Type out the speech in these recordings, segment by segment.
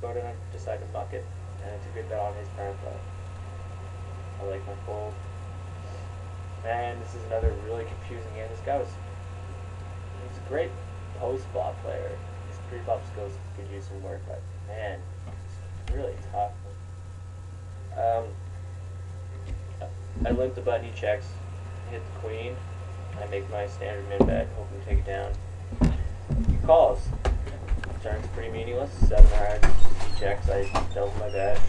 about it, and I decided to muck it, and it's a good bet on his turn, but I like my fold. And this is another really confusing hand. This guy he's a great post-flop player. His pre-flop skills could use some work, but man, it's really tough. I limp the button, he checks, hit the queen, I make my standard min bet, hoping to take it down. He calls. Turn's pretty meaningless, 7 hearts, he checks, I double my bet.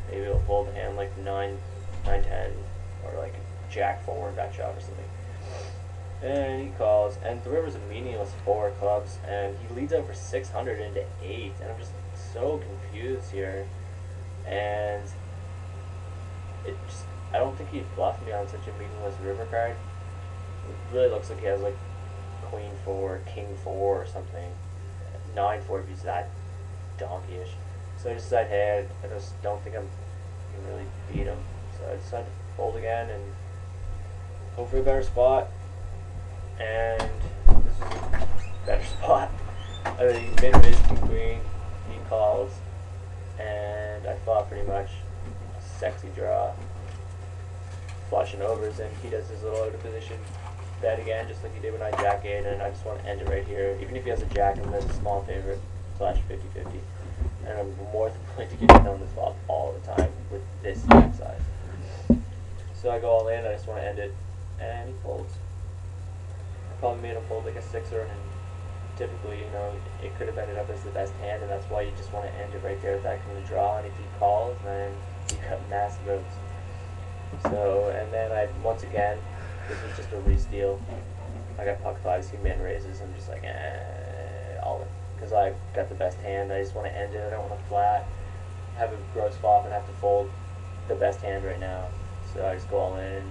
Maybe it'll fold a hand like 9, 10, or like Jack 4 gut shot or something. And he calls, and the river's a meaningless 4 clubs, and he leads over 600 into 8, and I'm just so confused here. And I don't think he bluffed me on such a meaningless river card. It really looks like he has like Queen 4, King 4 or something. 9-4 if he's that donkeyish. So I decided, hey, I just don't think I can really beat him. So I decided to fold again and hope for a better spot. And this was a better spot. I mean, he made his King Queen, he calls, and I fought pretty much a sexy draw. Flushing overs, and he does his little out of position bet again, just like he did when I jack 8, and I just want to end it right here. Even if he has a jack, I'm a small favorite, slash 50-50. And I'm more than willing to get it on this flop all the time with this stack size. So I go all in, I just want to end it, and he folds. I probably made him fold like a 6er, and typically, you know, it could have ended up as the best hand, and that's why you just want to end it right there back from the draw, and if he calls, then you got massive outs. So, and then once again, this was just a re-steal. I got puck 5s, he min raises, I'm just like, all in. Because I got the best hand, I just want to end it, I don't want to flat, have a gross flop and have to fold the best hand right now. So I just go all in.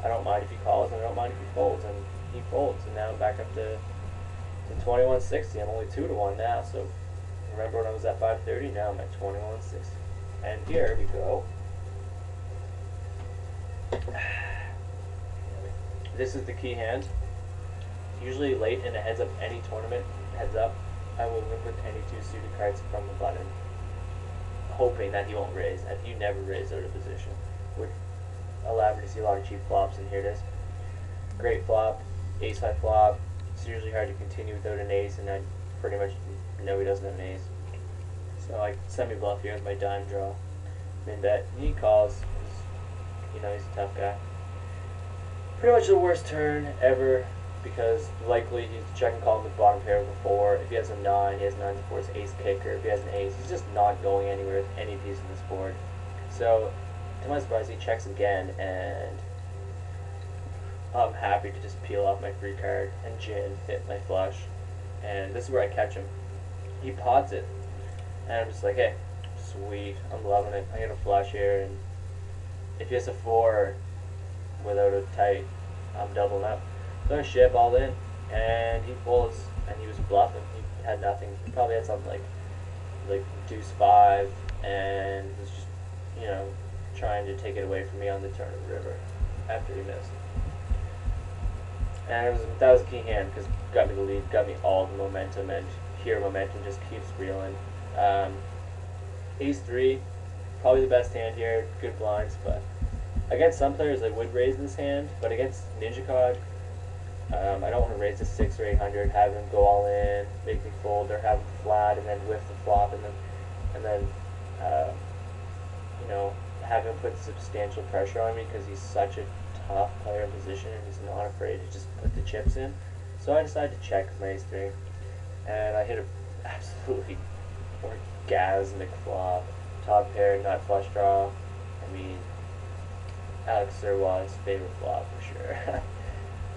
I don't mind if he calls, and I don't mind if he folds, and he folds. And now I'm back up to 2160, I'm only 2-1 now, so remember when I was at 530, now I'm at 2160. And here we go. This is the key hand. Usually late in a heads up any tournament, heads up, I will limp with any 2 suited cards from the button, hoping that he won't raise, and you never raise out of position, which allowed me to see a lot of cheap flops, and here it is. Great flop, ace high flop. It's usually hard to continue without an ace, and I pretty much know he doesn't have an ace. So I semi-bluff here with my dime draw. Min bet, he calls. You know, he's a tough guy. Pretty much the worst turn ever, because likely he's checking call with bottom pair with a 4. If he has a 9, he has 9 to 4, it's ace kicker. If he has an ace, he's just not going anywhere with any piece of this board. So, to my surprise, he checks again, and I'm happy to just peel off my free card and gin, hit my flush. And this is where I catch him. He pots it, and I'm just like, hey, sweet, I'm loving it. I get a flush here, and if he has a 4 without a tight, I'm doubling up. So I ship all in, and he folds, and he was bluffing. He had nothing. He probably had something like deuce 5, and was just, you know, trying to take it away from me on the turn of the river after he missed. And that was a key hand, because it got me the lead, got me all the momentum, and here momentum just keeps reeling. Ace 3, probably the best hand here, good blinds, but against some players I would raise this hand, but against Ninja Cod, I don't want to raise to 6 or 800, have him go all in, make me fold, or have him flat and then whiff the flop, and then you know, have him put substantial pressure on me because he's such a tough player in position and he's not afraid to just put the chips in. So I decided to check with my ace 3, and I hit an absolutely orgasmic flop. Top pair, nut flush draw. I mean, Alex Serwan's favorite flop for sure.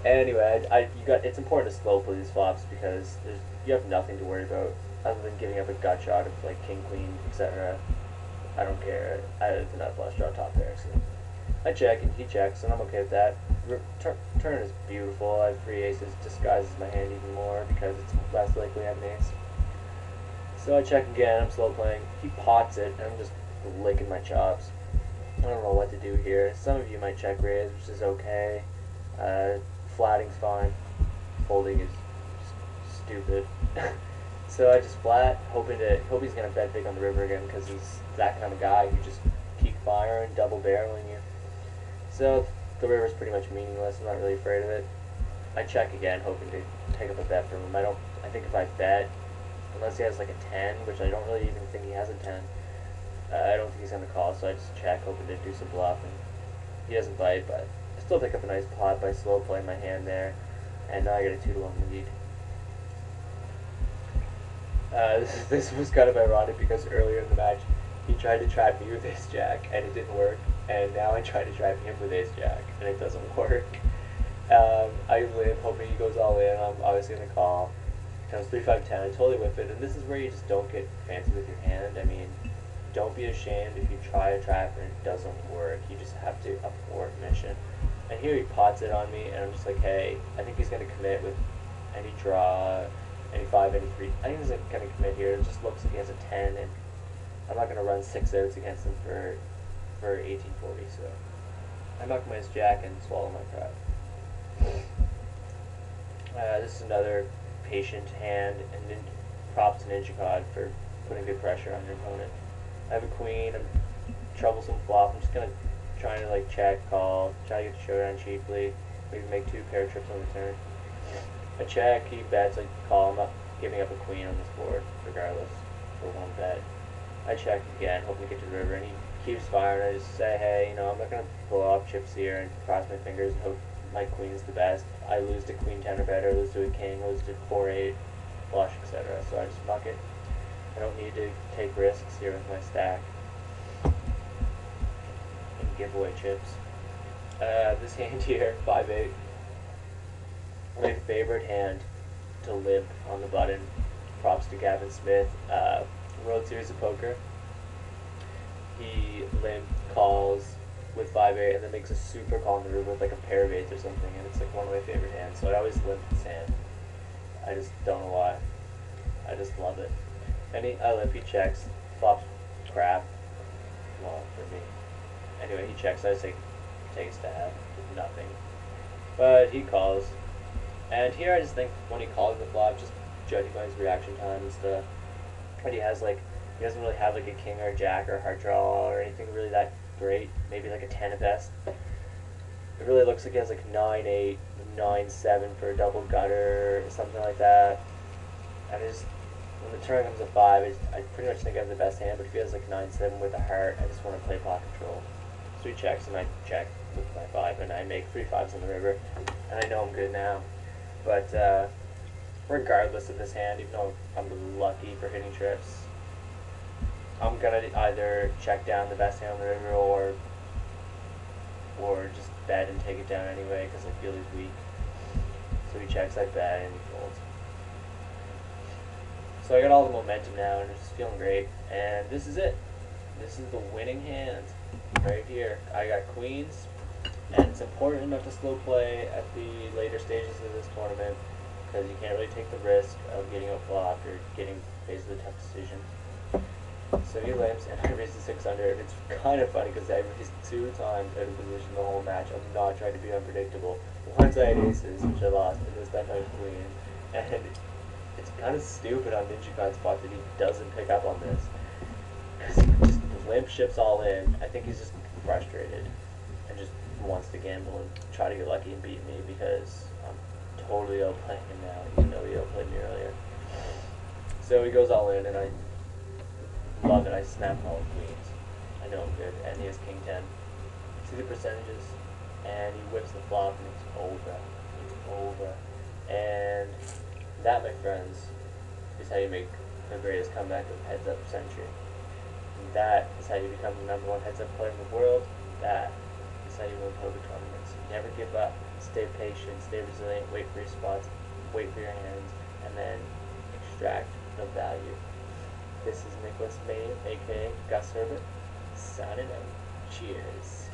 Anyway, it's important to slow play these flops because you have nothing to worry about other than giving up a gut shot of like king, queen, etc. I don't care. I did not flush draw top pair, so I check and he checks, and I'm okay with that. Turn is beautiful. I have 3 aces, disguises my hand even more because it's less likely I have an ace. So I check again. I'm slow playing. He pots it, and I'm just licking my chops. I don't know what to do here. Some of you might check raise, which is okay. Flatting's fine. Folding is stupid. So I just flat, hope he's gonna bet big on the river again because he's that kind of guy who just keep firing, double barreling you. So the river's pretty much meaningless. I'm not really afraid of it. I check again, hoping to take up a bet from him. I think if I bet, unless he has like a 10, which I don't really even think he has a 10, I don't think he's gonna call. So I just check, hoping to do some bluffing. He doesn't bite, but I still pick up a nice pot by slow playing my hand there, and now I get a 2-1 lead. This was kind of ironic because earlier in the match, he tried to trap me with ace jack, and it didn't work. And now I try to trap him with ace jack, and it doesn't work. I limp, hoping he goes all in. I'm obviously going to call. Comes 3-5-10. I totally whip it, and this is where you just don't get fancy with your hand. I mean, don't be ashamed if you try a trap and it doesn't work. You just have to abort mission. And here he pots it on me, and I'm just like, hey, I think he's going to commit with any draw, any 5, any 3. I think he's going to commit here. It just looks like he has a 10, and I'm not going to run 6 outs against him for 1840. So I knock my jack and swallow my pride. This is another patient hand, and props to Ninja God for putting good pressure on your opponent. I have a queen. I'm troublesome flop. I'm just gonna try to like check, call, try to get the showdown cheaply. Maybe make 2 pair trips on the turn. I check. He bets. I call. I'm not giving up a queen on this board, regardless, for 1 bet. I check again, hoping to get to the river, and he keeps firing. I just say, hey, I'm not gonna pull off chips here and cross my fingers and hope my queen's the best. I lose to queen 10 or better, lose to a king, lose to 4-8, flush, etc. So I just fuck it. I don't need to take risks here with my stack and give away chips. This hand here, 5-8, my favorite hand to limp on the button. Props to Gavin Smith. World Series of Poker. He limp calls with 5-8 and then makes a super call on the river with like a pair of 8s or something, and it's like one of my favorite hands. So I always limp this hand. I just don't know why. I just love it. And I limp, he checks, flops crap. Well, for me. Anyway, he checks, I just like take a stab with nothing. But he calls. And here I just think when he calls the flop, just judging by his reaction time and stuff, and he doesn't really have like a king or a jack or a heart draw or anything really that great. Maybe like a 10 at best. It really looks like he has like 9-8, 9-7 for a double gutter or something like that. And when the turn comes to 5, I pretty much think I have the best hand, but if he has like 9-7 with a heart, I just want to play pot control. So he checks and I check with my 5 and I make 3 5s on the river. And I know I'm good now. But regardless of this hand, even though I'm lucky for hitting trips, I'm gonna either check down the best hand on the river or just bet and take it down anyway because I feel he's weak. So he checks, I bet, and he folds. So I got all the momentum now and I'm just feeling great. And this is it. This is the winning hand right here. I got queens, and it's important not to slow play at the later stages of this tournament because you can't really take the risk of getting outflopped or getting faced with a tough decision. So he limps, and I raised the 6 under, and it's kind of funny because I raised 2 times out of position the whole match. I'm not trying to be unpredictable. Once I had aces, which I lost, and this time I was queen. And it's kind of stupid on Ninja God's part that he doesn't pick up on this. Because he just limp ships all in. I think he's just frustrated and just wants to gamble and try to get lucky and beat me because I'm totally outplaying him now, even though he outplayed me earlier. So he goes all in, and I love it. I snap all the queens. I know I'm good. And he has king 10. See the percentages? And he whips the flop, and it's over. It's over. And that, my friends, is how you make the greatest comeback of heads-up century. And that is how you become the #1 heads-up player in the world. That is how you win poker tournaments. Never give up. Stay patient. Stay resilient. Wait for your spots. Wait for your hands. And then extract the value. This is Nicholas Maine, a.k.a. Gus Herbert, signing out. Cheers.